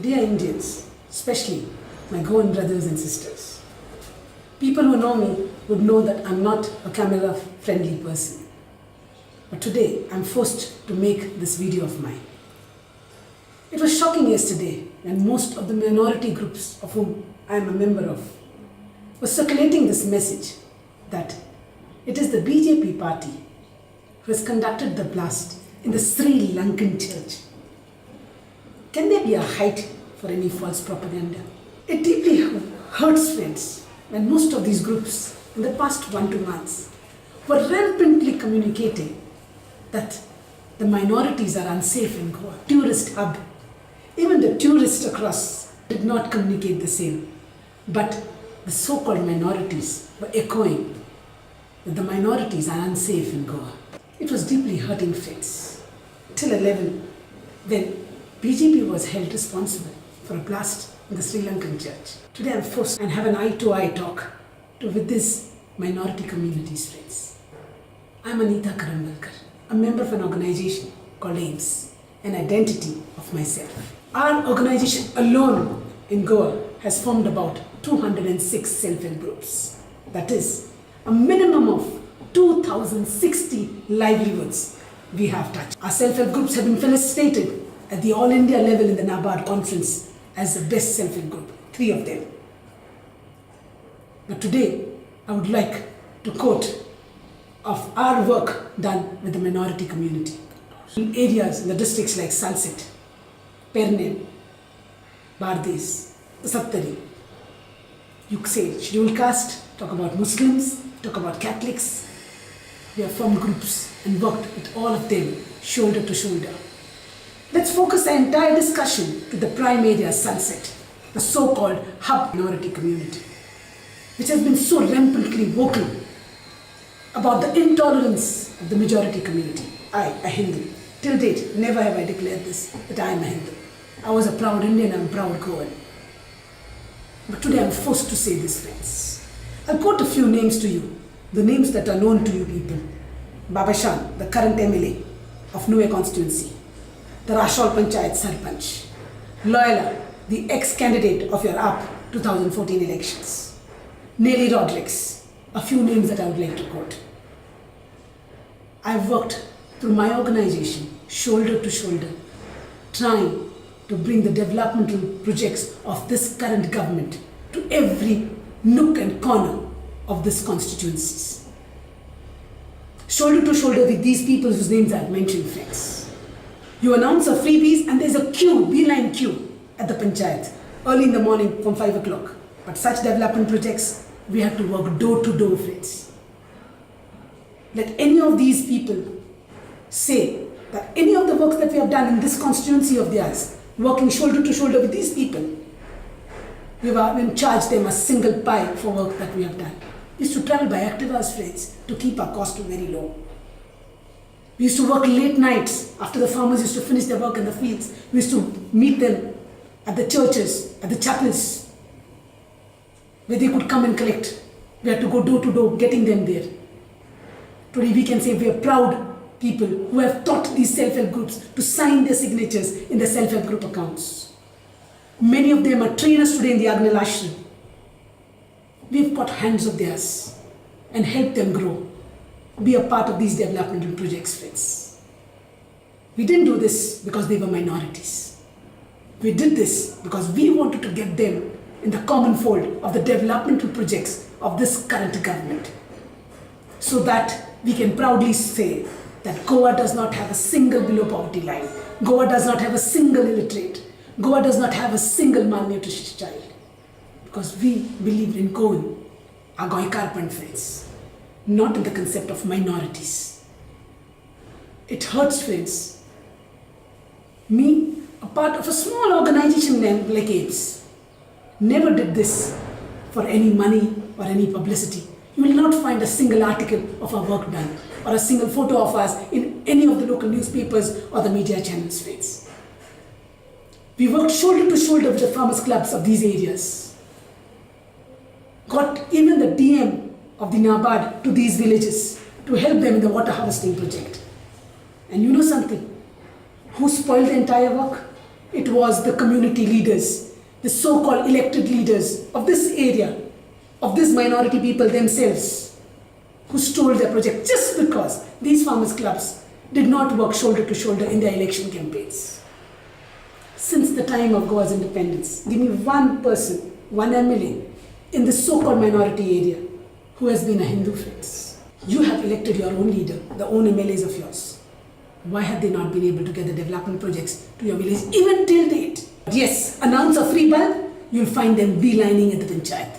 Dear Indians, especially my Goan brothers and sisters, people who know me would know that I'm not a camera-friendly person. But today, I'm forced to make this video of mine. It was shocking yesterday when most of the minority groups of whom I am a member of were circulating this message that it is the BJP party who has conducted the blast in the Sri Lankan church. Can there be a height for any false propaganda? It deeply hurts, friends, when most of these groups in the past 1-2 months were rampantly communicating that the minorities are unsafe in Goa, tourist hub. Even the tourists across did not communicate the same. But the so-called minorities were echoing that the minorities are unsafe in Goa. It was deeply hurting, friends, till a level when BJP was held responsible for a blast in the Sri Lankan church. Today I'm forced and have an eye-to-eye talk with these minority communities, friends. I'm Anita Karambalkar, a member of an organization called AIMS, an identity of myself. Our organization alone in Goa has formed about 206 self-help groups. That is, a minimum of 2,060 livelihoods we have touched. Our self-help groups have been felicitated at the All India level in the NABARD conference as the best self-help group, 3 of them. But today, I would like to quote of our work done with the minority community. In areas in the districts like Sunset, Perne, Bardez, Sattari, you say scheduled caste, talk about Muslims, talk about Catholics. We have formed groups and worked with all of them shoulder to shoulder. Let's focus the entire discussion to the prime area Sunset, the so-called hub minority community, which has been so rampantly vocal about the intolerance of the majority community. I, a Hindu, till date, never have I declared this, that I am a Hindu. I was a proud Indian and proud Goan. But today I'm forced to say this, friends. I'll quote a few names to you, the names that are known to you people. Babashan, the current MLA of Nuwe constituency. The Rashol Panchayat Sarpanch. Loyola, the ex-candidate of your UP 2014 elections. Nelly Rodriguez, a few names that I would like to quote. I've worked through my organization, shoulder to shoulder, trying to bring the developmental projects of this current government to every nook and corner of this constituencies. Shoulder to shoulder with these people whose names I've mentioned, friends. You announce a freebies and there's a queue, beeline queue at the panchayat early in the morning from 5 o'clock. But such development projects, we have to work door to door, friends. Let any of these people say that any of the work that we have done in this constituency of theirs, working shoulder to shoulder with these people, we have charged them a single pie for work that we have done. We used to travel by active hours, friends, to keep our cost very low. We used to work late nights after the farmers used to finish their work in the fields. We used to meet them at the churches, at the chapels, where they could come and collect. We had to go door to door, getting them there. Today we can say we are proud people who have taught these self-help groups to sign their signatures in their self-help group accounts. Many of them are trainers today in the Agnal Ashram. We've got hands of theirs and helped them grow. Be a part of these developmental projects, friends. We didn't do this because they were minorities. We did this because we wanted to get them in the common fold of the developmental projects of this current government, so that we can proudly say that Goa does not have a single below poverty line. Goa does not have a single illiterate. Goa does not have a single malnutritious child. Because we believe in Goan, our Goikarpan, friends, not in the concept of minorities. It hurts, friends. Me, a part of a small organization like AIDS, never did this for any money or any publicity. You will not find a single article of our work done or a single photo of us in any of the local newspapers or the media channels, friends. We worked shoulder to shoulder with the farmers' clubs of these areas. Got even the DM of the NABARD to these villages to help them in the water harvesting project. And you know something? Who spoiled the entire work? It was the community leaders, the so-called elected leaders of this area, of these minority people themselves, who stole their project just because these farmers' clubs did not work shoulder to shoulder in their election campaigns. Since the time of Goa's independence, give me one person, one MLA in the so-called minority area who has been a Hindu, friends. You have elected your own leader, the own MLAs of yours. Why have they not been able to get the development projects to your village even till date? Yes, announce a free bulb, you'll find them beelining at the panchayat.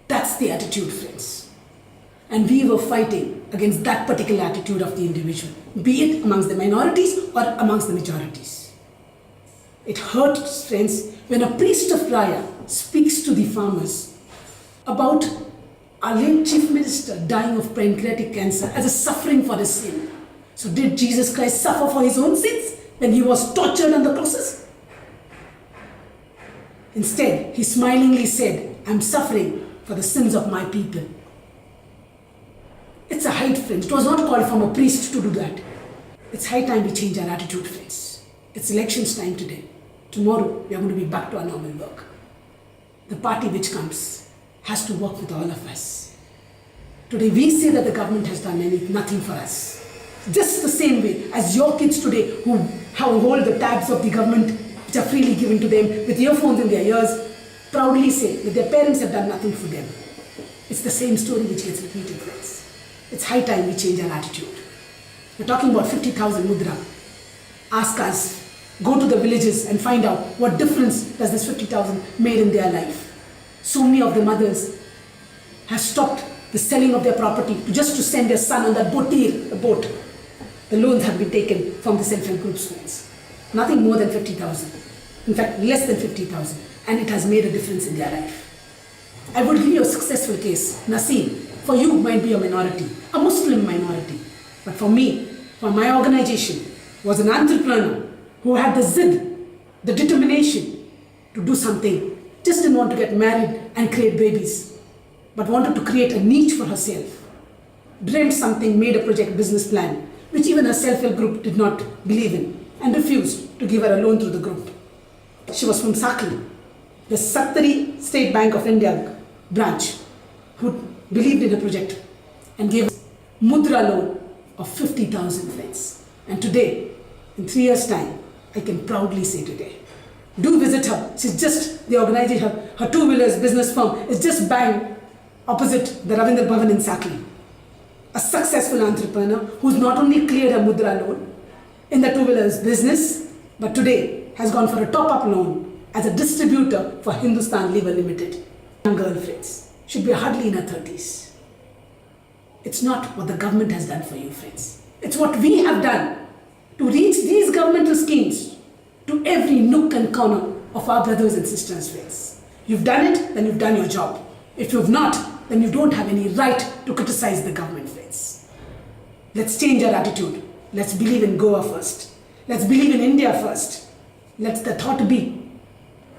That's the attitude, friends. And we were fighting against that particular attitude of the individual, be it amongst the minorities or amongst the majorities. It hurts, friends, when a priest of Raya speaks to the farmers about our late Chief Minister dying of pancreatic cancer as a suffering for his sin. So did Jesus Christ suffer for his own sins when he was tortured on the crosses? Instead, he smilingly said, I'm suffering for the sins of my people. It's a height, friends. It was not called from a priest to do that. It's high time we change our attitude, friends. It's elections time today. Tomorrow, we are going to be back to our normal work. The party which comes has to work with all of us. Today, we say that the government has done nothing for us. Just the same way as your kids today who hold the tabs of the government which are freely given to them with earphones in their ears, proudly say that their parents have done nothing for them. It's the same story which gets repeated, friends. It's high time we change our attitude. We're talking about 50,000 mudra. Ask us, go to the villages and find out what difference does this 50,000 made in their life. So many of the mothers have stopped the selling of their property just to send their son on that boat. The loans have been taken from the self-help groups, friends. Nothing more than 50,000. In fact, less than 50,000. And it has made a difference in their life. I would give you a successful case. Naseem, for you might be a minority, a Muslim minority. But for me, for my organization, was an entrepreneur who had the zid, the determination to do something. Just didn't want to get married and create babies, but wanted to create a niche for herself. Dreamt something, made a project business plan, which even her self-help group did not believe in and refused to give her a loan through the group. She was from Sakli, the Sattari State Bank of India branch, who believed in the project and gave us mudra loan of 50,000 friends. And today, in 3 years' time, I can proudly say today, do visit her. She's just the organization, her two-wheelers business firm is just bang opposite the Ravindra Bhavan in Sakli. A successful entrepreneur who's not only cleared a mudra loan in the two-wheelers business, but today has gone for a top-up loan as a distributor for Hindustan Lever Limited. Young girl, friends, should be hardly in her 30s. It's not what the government has done for you, friends. It's what we have done to reach these governmental schemes to every nook and corner of our brothers and sisters, friends. You've done it, then you've done your job. If you've not, then you don't have any right to criticize the government, friends. Let's change our attitude. Let's believe in Goa first. Let's believe in India first. Let the thought be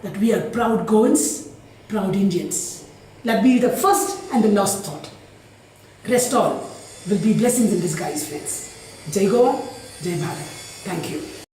that we are proud Goans, proud Indians. Let be the first and the last thought. Rest all will be blessings in disguise, friends. Jai Goa, Jai Bharat. Thank you.